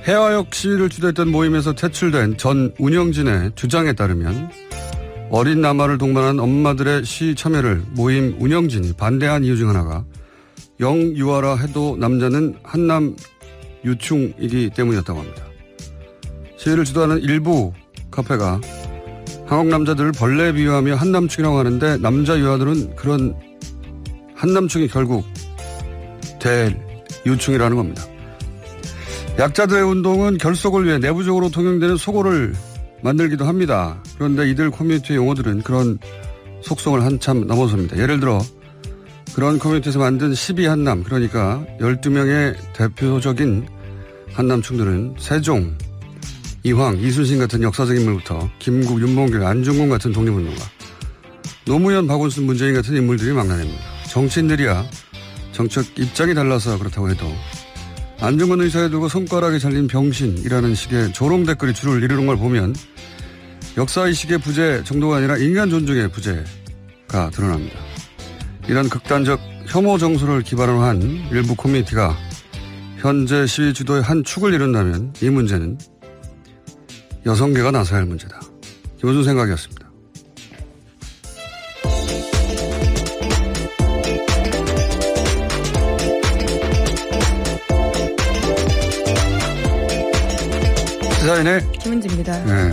해화역 시위를 주도했던 모임에서 퇴출된 전 운영진의 주장에 따르면 어린 남아를 동반한 엄마들의 시위 참여를 모임 운영진이 반대한 이유 중 하나가 영유아라 해도 남자는 한남 유충이기 때문이었다고 합니다. 시위를 주도하는 일부 카페가 한국 남자들을 벌레에 비유하며 한남충이라고 하는데 남자 유아들은 그런 한남충이 결국 대유충이라는 겁니다. 약자들의 운동은 결속을 위해 내부적으로 통용되는 속어를 만들기도 합니다. 그런데 이들 커뮤니티의 용어들은 그런 속성을 한참 넘어섭니다. 예를 들어 그런 커뮤니티에서 만든 12한남, 그러니까 12명의 대표적인 한남충들은 세종, 이황, 이순신 같은 역사적 인물부터 김국, 윤봉길, 안중근 같은 독립운동가, 노무현, 박원순, 문재인 같은 인물들이 막나냅니다. 정치인들이야 정책 입장이 달라서 그렇다고 해도 안중근 의사에 두고 손가락에 잘린 병신이라는 식의 조롱 댓글이 줄을 이루는 걸 보면 역사의식의 부재 정도가 아니라 인간 존중의 부재가 드러납니다. 이런 극단적 혐오 정서를 기반으로 한 일부 커뮤니티가 현재 시위 주도의 한 축을 이룬다면 이 문제는 여성계가 나서야 할 문제다. 김호준 생각이었습니다. 시사인의 김은지입니다. 네.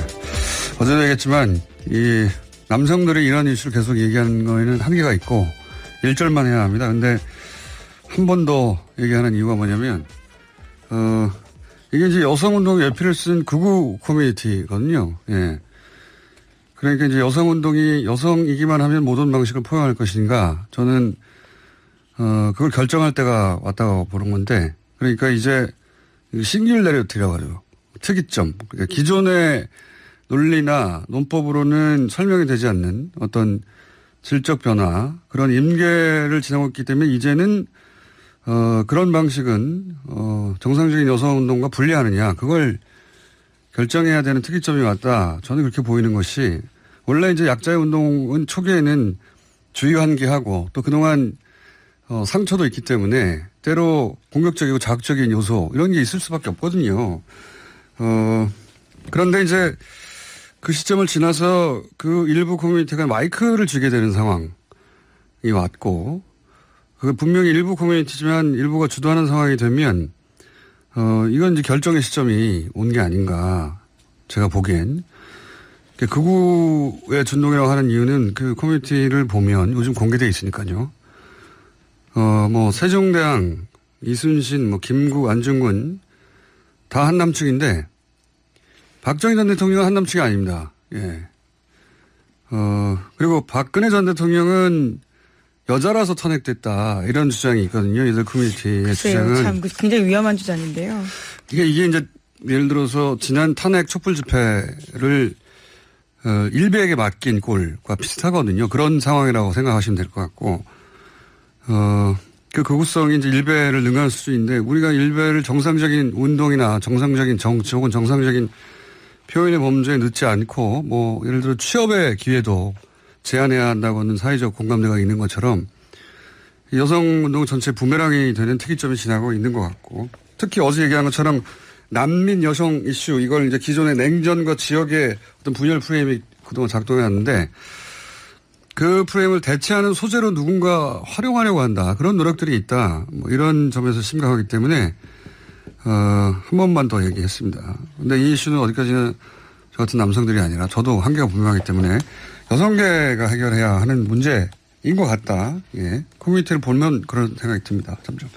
어제도 얘기했지만 이 남성들이 이런 이슈를 계속 얘기하는 거에는 한계가 있고 1절만 해야 합니다. 근데 한 번 더 얘기하는 이유가 뭐냐면 이게 이제 여성운동 예필을 쓴 극우 커뮤니티거든요. 예. 그러니까 이제 여성운동이 여성이기만 하면 모든 방식을 포용할 것인가. 저는 그걸 결정할 때가 왔다고 보는 건데, 그러니까 이제 싱귤레리티라고 하죠. 특이점. 그러니까 기존의 논리나 논법으로는 설명이 되지 않는 어떤 질적 변화, 그런 임계를 지나고 있기 때문에 이제는 그런 방식은 정상적인 여성운동과 분리하느냐, 그걸 결정해야 되는 특이점이 왔다. 저는 그렇게 보이는 것이, 원래 이제 약자의 운동은 초기에는 주의환기하고 또 그동안 상처도 있기 때문에 때로 공격적이고 자극적인 요소 이런 게 있을 수밖에 없거든요. 그런데 이제 그 시점을 지나서 그 일부 커뮤니티가 마이크를 쥐게 되는 상황이 왔고, 그 분명히 일부 커뮤니티지만 일부가 주도하는 상황이 되면 이건 이제 결정의 시점이 온 게 아닌가, 제가 보기엔. 극우의 준동이라고 하는 이유는 그 커뮤니티를 보면 요즘 공개되어 있으니까요. 뭐 세종대왕, 이순신, 뭐 김국, 안중근 다 한남측인데 박정희 전 대통령은 한남측이 아닙니다. 예. 그리고 박근혜 전 대통령은 여자라서 탄핵됐다, 이런 주장이 있거든요. 이들 커뮤니티의 주장은. 참 굉장히 위험한 주장인데요. 이게 이제 예를 들어서 지난 탄핵 촛불 집회를 일베에게 맡긴 꼴과 비슷하거든요. 그런 상황이라고 생각하시면 될 것 같고, 그 극우성이 이제 일베를 능가할 수준인데, 우리가 일베를 정상적인 운동이나 정상적인 정치 혹은 정상적인 표현의 범죄에 넣지 않고, 뭐 예를 들어 취업의 기회도 제한해야 한다고는 사회적 공감대가 있는 것처럼 여성운동 전체 부메랑이 되는 특이점이 지나고 있는 것 같고, 특히 어제 얘기한 것처럼 난민 여성 이슈, 이걸 이제 기존의 냉전과 지역의 어떤 분열 프레임이 그동안 작동해왔는데 그 프레임을 대체하는 소재로 누군가 활용하려고 한다, 그런 노력들이 있다, 뭐 이런 점에서 심각하기 때문에 한 번만 더 얘기했습니다. 근데 이 이슈는 어디까지나 저 같은 남성들이 아니라 저도 한계가 분명하기 때문에 여성계가 해결해야 하는 문제인 것 같다. 예. 커뮤니티를 보면 그런 생각이 듭니다. 잠시만.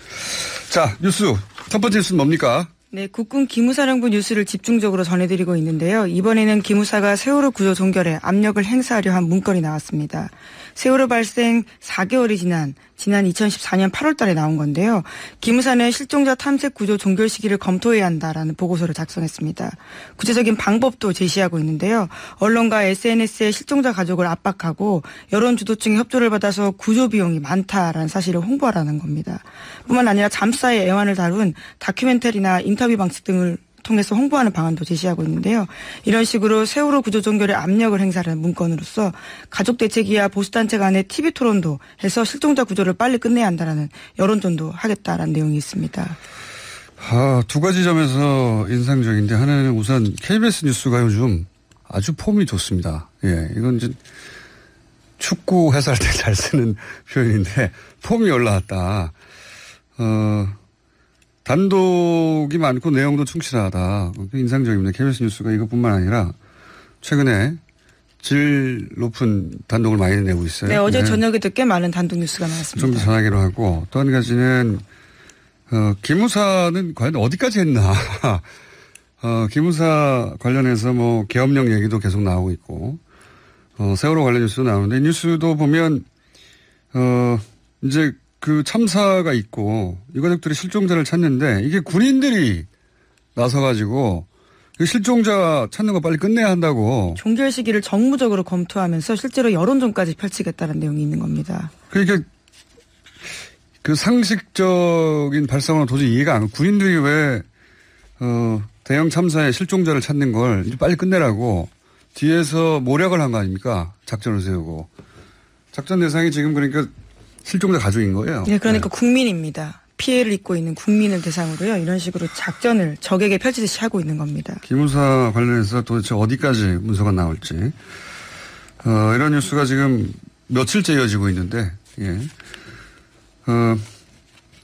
자, 뉴스. 첫 번째 뉴스는 뭡니까? 네, 국군 기무사령부 뉴스를 집중적으로 전해드리고 있는데요. 이번에는 기무사가 세월호 구조 종결에 압력을 행사하려 한 문건이 나왔습니다. 세월호 발생 4개월이 지난 2014년 8월 달에 나온 건데요. 기무사는 실종자 탐색 구조 종결 시기를 검토해야 한다라는 보고서를 작성했습니다. 구체적인 방법도 제시하고 있는데요. 언론과 SNS에 실종자 가족을 압박하고 여론 주도층의 협조를 받아서 구조 비용이 많다라는 사실을 홍보하라는 겁니다. 뿐만 아니라 잠수사의 애환을 다룬 다큐멘터리나 인터뷰 방식 등을 통해서 홍보하는 방안도 제시하고 있는데요. 이런 식으로 세월호 구조 종결에 압력을 행사하는 문건으로서 가족 대책위와 보수단체 간의 TV 토론도 해서 실종자 구조를 빨리 끝내야 한다라는 여론전도 하겠다라는 내용이 있습니다. 두 가지 점에서 인상적인데 하나는 우선 KBS 뉴스가 요즘 아주 폼이 좋습니다. 예, 이건 이제 축구 해설할 때 잘 쓰는 표현인데 폼이 올라왔다. 단독이 많고 내용도 충실하다. 인상적입니다. KBS 뉴스가 이것뿐만 아니라 최근에 질 높은 단독을 많이 내고 있어요. 네, 어제 저녁에도 꽤 많은 단독 뉴스가 나왔습니다. 좀 더 전하기로 하고 또 한 가지는 기무사는 과연 어디까지 했나. 기무사 관련해서 뭐 계엄령 얘기도 계속 나오고 있고 세월호 관련 뉴스도 나오는데 뉴스도 보면 이제 그 참사가 있고 유가족들이 실종자를 찾는데 이게 군인들이 나서가지고 그 실종자 찾는 거 빨리 끝내야 한다고. 종결 시기를 정무적으로 검토하면서 실제로 여론전까지 펼치겠다는 내용이 있는 겁니다. 그러니까 그 상식적인 발상으로 도저히 이해가 안 가요. 군인들이 왜 대형 참사의 실종자를 찾는 걸 이제 빨리 끝내라고 뒤에서 모략을 한 거 아닙니까? 작전을 세우고. 작전 대상이 지금 그러니까 실종자 가족인 거예요. 네, 그러니까 네. 국민입니다. 피해를 입고 있는 국민을 대상으로요. 이런 식으로 작전을 적에게 펼치듯이 하고 있는 겁니다. 기무사 관련해서 도대체 어디까지 문서가 나올지. 이런 뉴스가 지금 며칠째 이어지고 있는데, 예.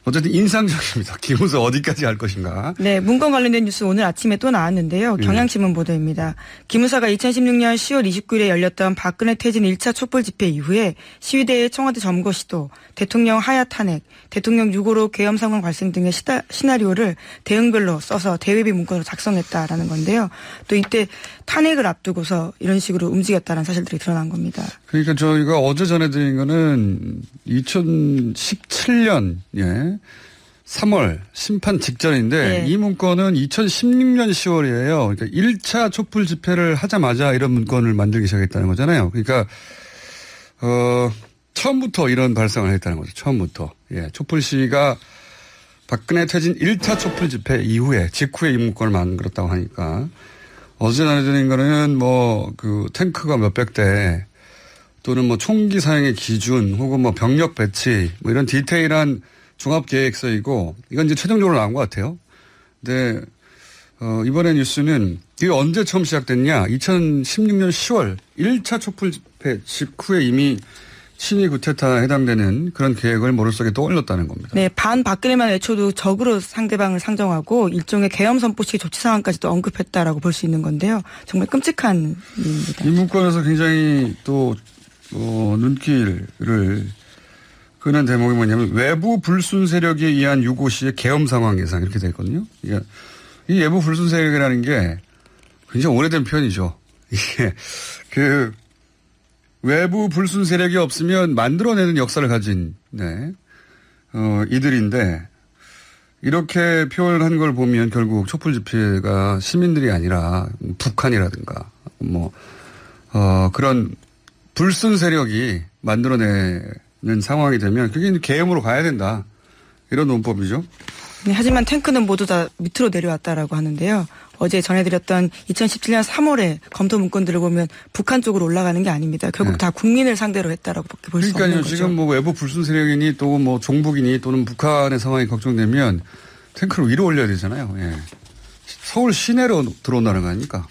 어쨌든 인상적입니다. 기무사 어디까지 할 것인가. 네, 문건 관련된 뉴스 오늘 아침에 또 나왔는데요. 경향신문 보도입니다. 기무사가 2016년 10월 29일에 열렸던 박근혜 퇴진 1차 촛불 집회 이후에 시위대의 청와대 점거 시도, 대통령 하야 탄핵, 대통령 유고로 계엄 상황 발생 등의 시나리오를 대응별로 써서 대외비 문건으로 작성했다라는 건데요. 또 이때 탄핵을 앞두고서 이런 식으로 움직였다는 사실들이 드러난 겁니다. 그러니까 저희가 어제 전해드린 거는 2017년, 예. 3월 심판 직전인데 네. 이 문건은 2016년 10월이에요. 그러니까 1차 촛불 집회를 하자마자 이런 문건을 만들기 시작했다는 거잖아요. 그러니까 처음부터 이런 발상을 했다는 거죠. 처음부터. 예. 촛불 시위가 박근혜 퇴진 1차 촛불 집회 이후에 직후에 이 문건을 만들었다고 하니까 어제 전해드린 거는 뭐 그 탱크가 몇백 대 또는 뭐 총기 사용의 기준 혹은 뭐 병력 배치 뭐 이런 디테일한 종합계획서이고 이건 이제 최종적으로 나온 것 같아요. 근데 이번에 뉴스는 이게 언제 처음 시작됐냐. 2016년 10월 1차 촛불 집회 직후에 이미 친위 구테타에 해당되는 그런 계획을 머릿속에 떠올렸다는 겁니다. 네. 반박근혜만 외쳐도 적으로 상대방을 상정하고 일종의 계엄 선포식 조치 상황까지도 언급했다라고 볼 수 있는 건데요. 정말 끔찍한 일입니다. 이 문건에서 굉장히 또 눈길을 끄는 대목이 뭐냐면 외부 불순 세력에 의한 유고 시의 계엄 상황 예상 이렇게 되어 있거든요. 이 외부 불순 세력이라는 게 굉장히 오래된 표현이죠. 이게 그 외부 불순 세력이 없으면 만들어내는 역사를 가진 이들인데 이렇게 표현한 걸 보면 결국 촛불 집회가 시민들이 아니라 북한이라든가 그런 불순 세력이 만들어내는 상황이 되면 그게 계엄으로 가야 된다. 이런 논법이죠. 네, 하지만 탱크는 모두 다 밑으로 내려왔다라고 하는데요. 어제 전해드렸던 2017년 3월에 검토 문건들을 보면 북한 쪽으로 올라가는 게 아닙니다. 결국 다 국민을 상대로 했다라고 볼 수 없는 거죠. 그러니까요. 지금 뭐 외부 불순 세력이니 또 뭐 종북이니 또는 북한의 상황이 걱정되면 탱크를 위로 올려야 되잖아요. 예. 서울 시내로 들어온다는 거 아닙니까?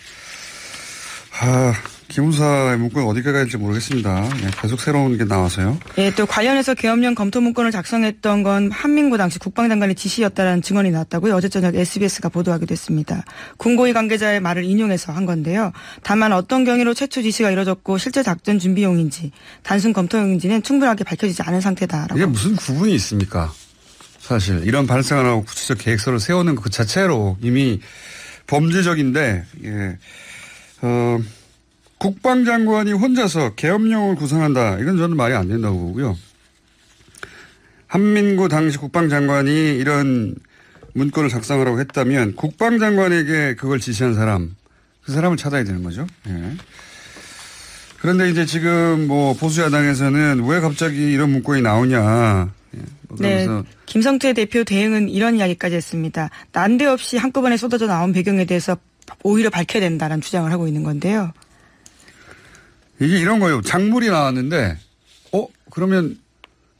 기무사의 문건 어디까지 갈지 모르겠습니다. 예, 계속 새로운 게 나와서요. 예, 또 관련해서 계엄령 검토 문건을 작성했던 건 한민구 당시 국방장관의 지시였다라는 증언이 나왔다고요. 어제 저녁 SBS가 보도하기도 했습니다. 군고위 관계자의 말을 인용해서 한 건데요. 다만 어떤 경위로 최초 지시가 이뤄졌고 실제 작전 준비용인지 단순 검토용인지는 충분하게 밝혀지지 않은 상태다라고. 이게 무슨 구분이 있습니까? 사실 이런 발상을 하고 구체적 계획서를 세우는 그 자체로 이미 범죄적인데 예. 국방장관이 혼자서 계엄령을 구성한다. 이건 저는 말이 안 된다고 보고요. 한민구 당시 국방장관이 이런 문건을 작성하라고 했다면 국방장관에게 그걸 지시한 사람, 그 사람을 찾아야 되는 거죠. 예. 그런데 이제 지금 뭐 보수야당에서는 왜 갑자기 이런 문건이 나오냐. 예. 네, 김성태 대표 대응은 이런 이야기까지 했습니다. 난데없이 한꺼번에 쏟아져 나온 배경에 대해서 오히려 밝혀야 된다는 주장을 하고 있는 건데요. 이게 이런 거예요. 작물이 나왔는데 그러면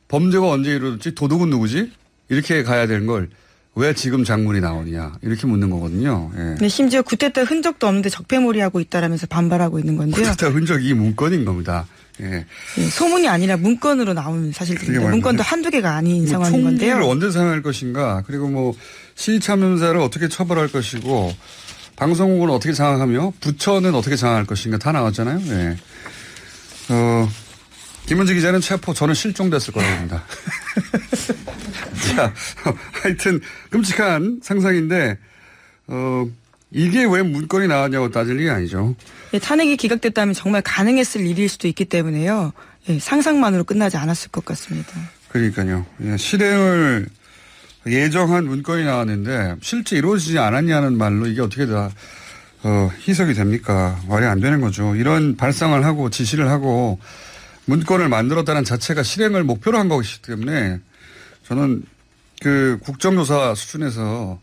범죄가 언제 이루어졌지? 도둑은 누구지? 이렇게 가야 되는 걸 왜 지금 작물이 나오냐 이렇게 묻는 거거든요. 예. 네, 심지어 구태타 흔적도 없는데 적폐몰이하고 있다라면서 반발하고 있는 건데요. 구태타 흔적이 문건인 겁니다. 예. 네, 소문이 아니라 문건으로 나오는 사실들입니다. 문건도 한두 개가 아닌 상황인 건데요. 총기를 언제 사용할 것인가 그리고 뭐 시위참여자를 어떻게 처벌할 것이고 방송국은 어떻게 장악하며 부처는 어떻게 장악할 것인가 다 나왔잖아요. 예. 김은지 기자는 체포 저는 실종됐을 거라고 봅니다. 자, 하여튼 끔찍한 상상인데 이게 왜 문건이 나왔냐고 따질 일이 아니죠. 예, 탄핵이 기각됐다면 정말 가능했을 일일 수도 있기 때문에요. 예, 상상만으로 끝나지 않았을 것 같습니다. 그러니까요. 예, 실행을 예정한 문건이 나왔는데 실제 이루어지지 않았냐는 말로 이게 어떻게 다 희석이 됩니까? 말이 안 되는 거죠. 이런 발상을 하고 지시를 하고 문건을 만들었다는 자체가 실행을 목표로 한 것이기 때문에 저는 그 국정조사 수준에서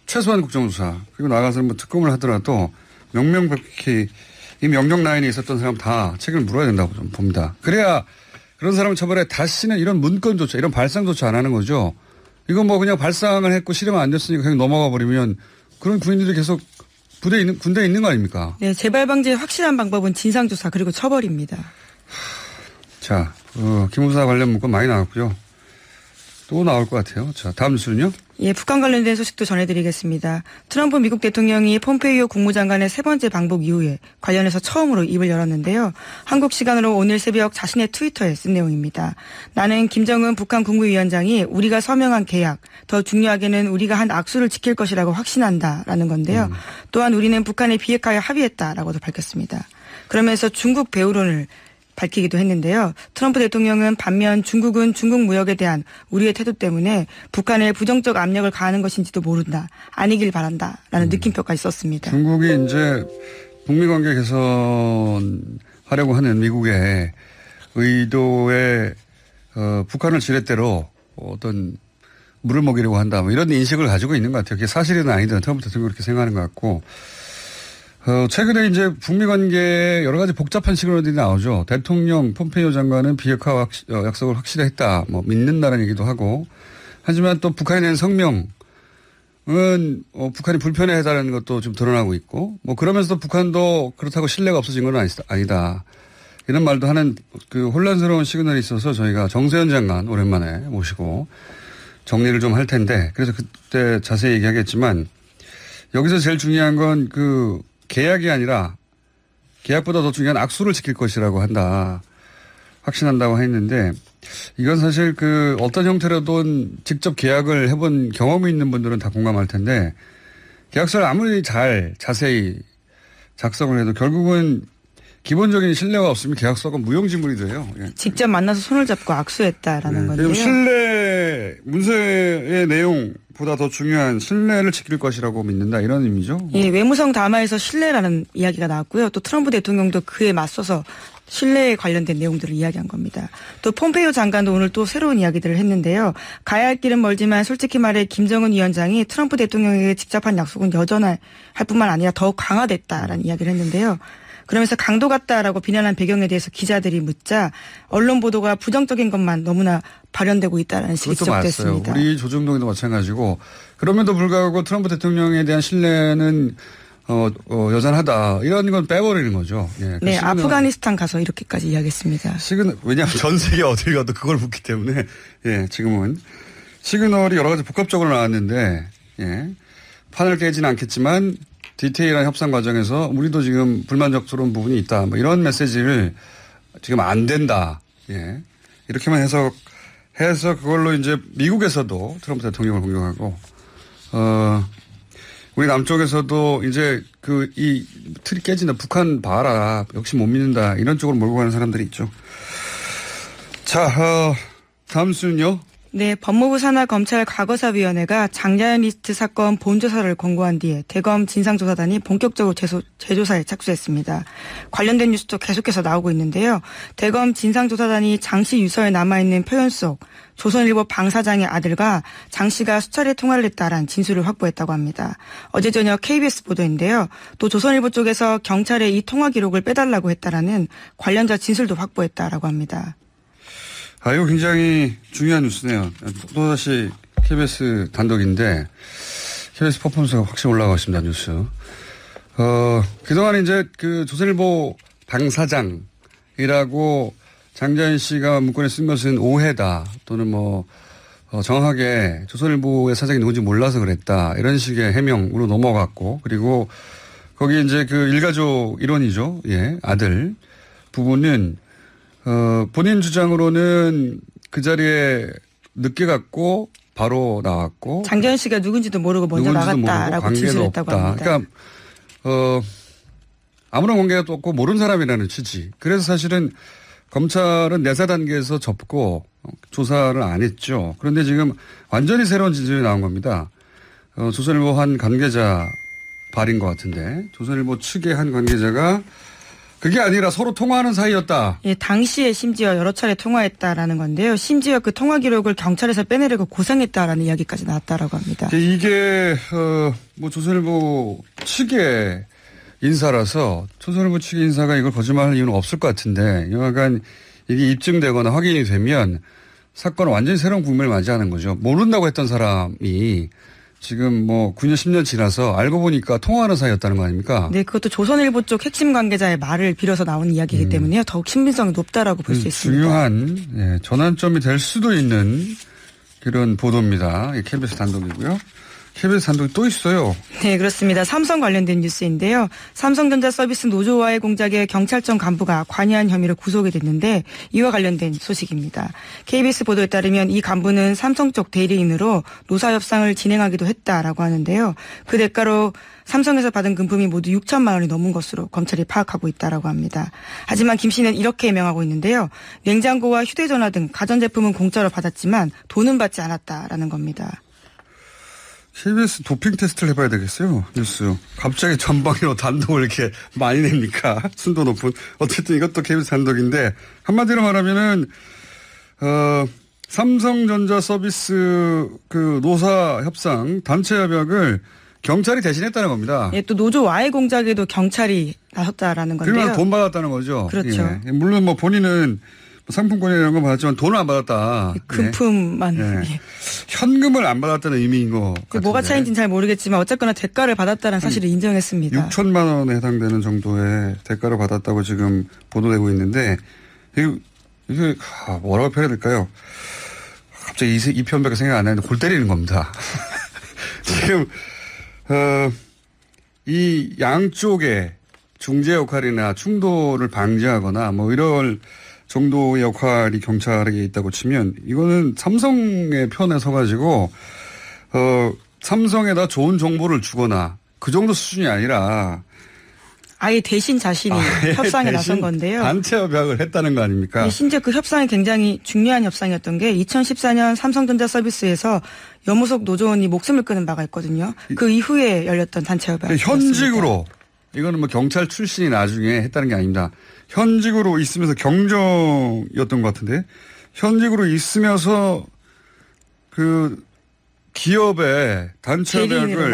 최소한 국정조사 그리고 나가서 뭐 특검을 하더라도 명명백백히 이 명령 라인에 있었던 사람 다 책임을 물어야 된다고 좀 봅니다. 그래야 그런 사람을 처벌해 다시는 이런 문건조차 이런 발상조차 안 하는 거죠. 이거 뭐 그냥 발상을 했고 실행 안 됐으니까 그냥 넘어가 버리면 그런 군인들이 계속 군대에 있는 거 아닙니까? 네, 재발 방지의 확실한 방법은 진상조사 그리고 처벌입니다. 자, 기무사 관련 문건 많이 나왔고요. 또 나올 것 같아요. 자, 다음 뉴스는요? 예, 북한 관련된 소식도 전해드리겠습니다. 트럼프 미국 대통령이 폼페이오 국무장관의 세 번째 방북 이후에 관련해서 처음으로 입을 열었는데요. 한국 시간으로 오늘 새벽 자신의 트위터에 쓴 내용입니다. 나는 김정은 북한 국무위원장이 우리가 서명한 계약, 더 중요하게는 우리가 한 악수를 지킬 것이라고 확신한다라는 건데요. 또한 우리는 북한에 비핵화에 합의했다라고도 밝혔습니다. 그러면서 중국 배후론을 밝히기도 했는데요. 트럼프 대통령은 반면 중국은 중국 무역에 대한 우리의 태도 때문에 북한에 부정적 압력을 가하는 것인지도 모른다. 아니길 바란다라는 느낌표까지 썼습니다. 중국이 이제 북미 관계 개선하려고 하는 미국의 의도에 북한을 지렛대로 어떤 물을 먹이려고 한다. 뭐 이런 인식을 가지고 있는 것 같아요. 그게 사실은 아니든 트럼프 대통령이 그렇게 생각하는 것 같고 최근에 이제 북미 관계에 여러 가지 복잡한 시그널들이 나오죠. 대통령 폼페이오 장관은 비핵화 약속을 확실히 했다. 뭐 믿는다는 얘기도 하고. 하지만 또 북한에 대한 성명은 북한이 불편해하다는 것도 좀 드러나고 있고. 뭐 그러면서도 북한도 그렇다고 신뢰가 없어진 건 아니다. 이런 말도 하는 그 혼란스러운 시그널이 있어서 저희가 정세현 장관 오랜만에 모시고 정리를 좀 할 텐데. 그래서 그때 자세히 얘기하겠지만 여기서 제일 중요한 건 그 계약이 아니라 계약보다 더 중요한 악수를 지킬 것이라고 한다. 확신한다고 했는데 이건 사실 그 어떤 형태로든 직접 계약을 해본 경험이 있는 분들은 다 공감할 텐데 계약서를 아무리 잘 자세히 작성을 해도 결국은 기본적인 신뢰가 없으면 계약서가 무용지물이 돼요. 예. 직접 만나서 손을 잡고 악수했다라는 건데요. 문서의 내용보다 더 중요한 신뢰를 지킬 것이라고 믿는다 이런 의미죠. 예, 외무성 담화에서 신뢰라는 이야기가 나왔고요. 또 트럼프 대통령도 그에 맞서서 신뢰에 관련된 내용들을 이야기한 겁니다. 또 폼페이오 장관도 오늘 또 새로운 이야기들을 했는데요. 가야 할 길은 멀지만 솔직히 말해 김정은 위원장이 트럼프 대통령에게 직접 한 약속은 여전할 뿐만 아니라 더 강화됐다라는 이야기를 했는데요. 그러면서 강도 같다라고 비난한 배경에 대해서 기자들이 묻자 언론 보도가 부정적인 것만 너무나 발현되고 있다는 식이 지적됐습니다. 우리 조중동에도 마찬가지고 그럼에도 불구하고 트럼프 대통령에 대한 신뢰는 여전하다. 이런 건 빼버리는 거죠. 예, 네, 아프가니스탄 가서 이렇게까지 이야기했습니다. 왜냐하면 전 세계 어딜 가도 그걸 묻기 때문에 예, 지금은 시그널이 여러 가지 복합적으로 나왔는데 예, 판을 깨지는 않겠지만 디테일한 협상 과정에서 우리도 지금 불만족스러운 부분이 있다. 뭐 이런 메시지를 지금 안 된다. 예. 이렇게만 해서 그걸로 이제 미국에서도 트럼프 대통령을 공격하고, 우리 남쪽에서도 이제 이 틀이 깨진다. 북한 봐라. 역시 못 믿는다. 이런 쪽으로 몰고 가는 사람들이 있죠. 자, 다음 수는요. 네, 법무부 산하 검찰 과거사위원회가 장자연 리스트 사건 본조사를 권고한 뒤에 대검 진상조사단이 본격적으로 재조사에 착수했습니다. 관련된 뉴스도 계속해서 나오고 있는데요. 대검 진상조사단이 장 씨 유서에 남아있는 표현 속 조선일보 방 사장의 아들과 장 씨가 수차례 통화를 했다라는 진술을 확보했다고 합니다. 어제 저녁 KBS 보도인데요. 또 조선일보 쪽에서 경찰에 이 통화 기록을 빼달라고 했다라는 관련자 진술도 확보했다라고 합니다. 이거 굉장히 중요한 뉴스네요. 또다시 KBS 단독인데 KBS 퍼포먼스가 확실히 올라가고 있습니다. 뉴스. 그동안 이제 그 조선일보 방사장이라고 장자연 씨가 문건에 쓴 것은 오해다 또는 정확하게 조선일보의 사장이 누군지 몰라서 그랬다 이런 식의 해명으로 넘어갔고 그리고 거기 이제 그 일가족 일원이죠. 예, 아들 부부는 본인 주장으로는 그 자리에 늦게 갔고 바로 나왔고 장자연 씨가 누군지도 모르고 먼저 나갔다라고 진술했다고 합니다. 그러니까 아무런 관계가 또 없고 모르는 사람이라는 취지. 그래서 사실은 검찰은 내사 단계에서 접고 조사를 안 했죠. 그런데 지금 완전히 새로운 진술이 나온 겁니다. 조선일보 한 관계자 발인 것 같은데 조선일보 측의 한 관계자가 그게 아니라 서로 통화하는 사이였다. 예, 당시에 심지어 여러 차례 통화했다라는 건데요. 심지어 그 통화 기록을 경찰에서 빼내려고 고상했다라는 이야기까지 나왔다라고 합니다. 이게 조선일보 측의 인사라서 조선일보 측의 인사가 이걸 거짓말할 이유는 없을 것 같은데 여하간 이게 입증되거나 확인이 되면 사건은 완전히 새로운 국면을 맞이하는 거죠. 모른다고 했던 사람이 지금 9년 10년 지나서 알고 보니까 통화하는 사이였다는 거 아닙니까? 네. 그것도 조선일보 쪽 핵심 관계자의 말을 빌어서 나온 이야기이기 때문에요. 더욱 신빙성이 높다라고 볼 수 있습니다. 중요한 전환점이 될 수도 있는 그런 보도입니다. KBS 단독이고요. KBS 단독이 또 있어요. 네, 그렇습니다. 삼성 관련된 뉴스인데요. 삼성전자 서비스 노조와의 공작에 경찰청 간부가 관여한 혐의로 구속이 됐는데 이와 관련된 소식입니다. KBS 보도에 따르면 이 간부는 삼성 쪽 대리인으로 노사 협상을 진행하기도 했다라고 하는데요. 그 대가로 삼성에서 받은 금품이 모두 6천만 원이 넘은 것으로 검찰이 파악하고 있다라고 합니다. 하지만 김 씨는 이렇게 해명하고 있는데요. 냉장고와 휴대전화 등 가전제품은 공짜로 받았지만 돈은 받지 않았다라는 겁니다. KBS 도핑 테스트를 해봐야 되겠어요. 뉴스. 갑자기 전방위로 단독을 이렇게 많이 냅니까? 순도 높은. 어쨌든 이것도 KBS 단독인데 한마디로 말하면은 삼성전자 서비스 그 노사 협상 단체 협약을 경찰이 대신했다는 겁니다. 예, 또 노조와의 공작에도 경찰이 나섰다라는 건데요. 그러면 돈 받았다는 거죠. 그렇죠. 예. 물론 본인은 상품권이라는 건 받았지만 돈을 안 받았다. 금품만. 예. 예. 현금을 안 받았다는 의미인 거 같은데. 뭐가 차이인지는 잘 모르겠지만 어쨌거나 대가를 받았다는 사실을 인정했습니다. 6천만 원에 해당되는 정도의 대가를 받았다고 지금 보도되고 있는데 이게 뭐라고 표현해야 될까요? 갑자기 이 표현밖에 생각 안 나는데 골 때리는 겁니다. 지금 이 양쪽의 중재 역할이나 충돌을 방지하거나 이럴 정도의 역할이 경찰에게 있다고 치면 이거는 삼성의 편에 서가지고 삼성에다 좋은 정보를 주거나 그 정도 수준이 아니라 아예 대신 자신이 협상에 나선 건데요. 단체 협약을 했다는 거 아닙니까? 네, 심지어 그 협상이 굉장히 중요한 협상이었던 게 2014년 삼성전자 서비스에서 염우석 노조원이 목숨을 끊은 바가 있거든요. 그 이후에 열렸던 단체 협약이었습니다. 현직으로 이거는 경찰 출신이 나중에 했다는 게 아닙니다. 현직으로 있으면서 경정이었던 것 같은데 현직으로 있으면서 그 기업의 단체 협약을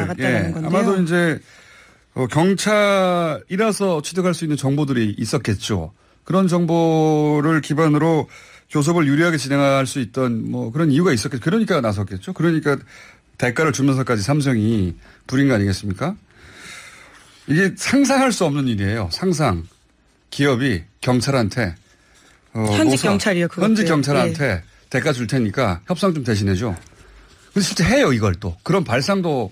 아마도 이제 경찰이라서 취득할 수 있는 정보들이 있었겠죠. 그런 정보를 기반으로 교섭을 유리하게 진행할 수 있던 그런 이유가 있었겠죠. 그러니까 나섰겠죠. 그러니까 대가를 주면서까지 삼성이 부린 거 아니겠습니까? 이게 상상할 수 없는 일이에요. 상상. 기업이 경찰한테 현직 경찰이요. 현직 경찰한테 대가 줄 테니까 협상 좀 대신해줘. 근데 실제 해요 이걸 또. 그런 발상도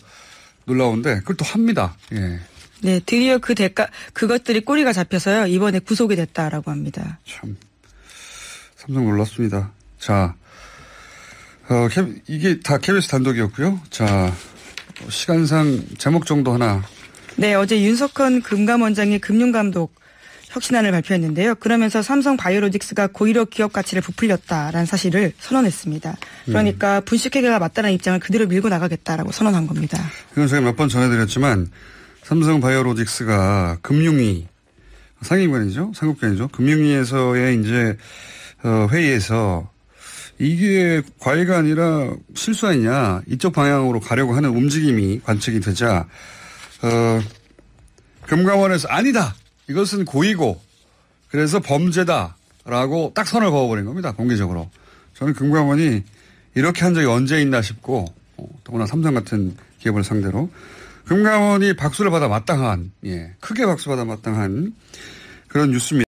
놀라운데 그걸 또 합니다. 예. 네, 드디어 그것들이 꼬리가 잡혀서요. 이번에 구속이 됐다라고 합니다. 참 삼성 놀랐습니다. 자, 이게 다 KBS 단독이었고요. 자, 시간상 제목 정도 하나. 네, 어제 윤석헌 금감원장이 금융감독 혁신안을 발표했는데요. 그러면서 삼성 바이오로직스가 고의로 기업 가치를 부풀렸다라는 사실을 선언했습니다. 그러니까 분식회계가 맞다는 입장을 그대로 밀고 나가겠다라고 선언한 겁니다. 이건 제가 몇 번 전해드렸지만 삼성 바이오로직스가 금융위 상임관이죠. 상급관이죠. 금융위에서의 이제 회의에서 이게 과외가 아니라 실수 아니냐 이쪽 방향으로 가려고 하는 움직임이 관측이 되자 금감원에서 아니다. 이것은 고의고 그래서 범죄다라고 딱 선을 그어버린 겁니다. 공개적으로. 저는 금감원이 이렇게 한 적이 언제 있나 싶고 더구나 삼성 같은 기업을 상대로 금감원이 박수를 받아 마땅한 크게 박수 받아 마땅한 그런 뉴스입니다.